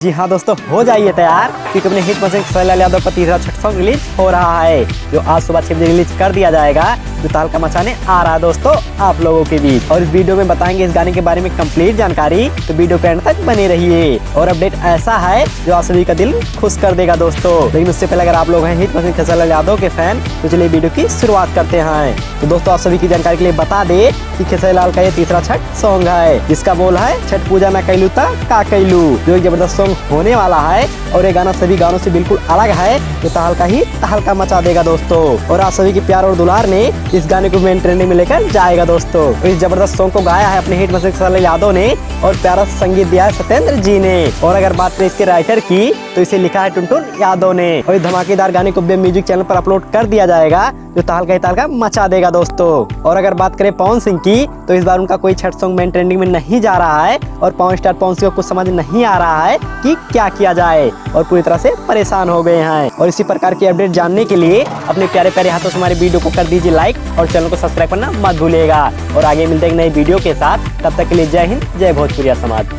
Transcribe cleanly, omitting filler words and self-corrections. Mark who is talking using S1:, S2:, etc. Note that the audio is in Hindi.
S1: जी हाँ दोस्तों, हो जाइए तैयार क्योंकि अपने हिट मशीन खेसारी यादव का तीसरा छठ सॉन्ग रिलीज हो रहा है, जो आज सुबह 6 बजे रिलीज कर दिया जाएगा, जो तहलका मचाने आ रहा है दोस्तों आप लोगों के बीच। और इस वीडियो में बताएंगे इस गाने के बारे में कंप्लीट जानकारी, तो वीडियो के एंड तक बने रहिए। और अपडेट ऐसा है जो आप सभी का दिल खुश कर देगा दोस्तों। लेकिन उससे पहले अगर आप लोग हैं हिट मशीन खेसारी यादव के फैन, तो चलिए वीडियो की शुरुआत करते हैं। तो दोस्तों आप सभी की जानकारी के लिए बता दे कि खेसारी लाल का ये तीसरा छठ सॉन्ग है, जिसका बोल है छठ पूजा न कैलू ता का कैलू, जो एक जबरदस्त सॉन्ग होने वाला है। और ये गाना सभी गानों से बिल्कुल अलग है, जो तहलका ही तहलका मचा देगा दोस्तों। और आप सभी के प्यार और दुलार ने इस गाने को मेन ट्रेंडिंग में लेकर जाएगा दोस्तों। तो इस जबरदस्त सॉन्ग को गाया है अपने हिट मशीन खेसारी यादव ने, और प्यारा संगीत दिया है सत्येंद्र जी ने। और अगर बात करें इसके राइटर की, तो इसे लिखा है टुनटुन यादव ने। और इस धमाकेदार गाने को वेब म्यूजिक चैनल पर अपलोड कर दिया जाएगा, जो तहलका ही तहलका मचा देगा दोस्तों। और अगर बात करें पवन सिंह की, तो इस बार उनका कोई छठ सॉन्ग मेन ट्रेंडिंग में नहीं जा रहा है, और पवन स्टार पवन सिंह को कुछ समझ नहीं आ रहा है कि क्या किया जाए, और पूरी तरह से परेशान हो गए हैं। और इसी प्रकार की अपडेट जानने के लिए अपने प्यारे प्यारे हाथों से हमारे वीडियो को कर दीजिए लाइक, और चैनल को सब्सक्राइब करना मत भूलिएगा। और आगे मिलते हैं एक नई वीडियो के साथ, तब तक के लिए जय हिंद, जय भोजपुरिया समाज।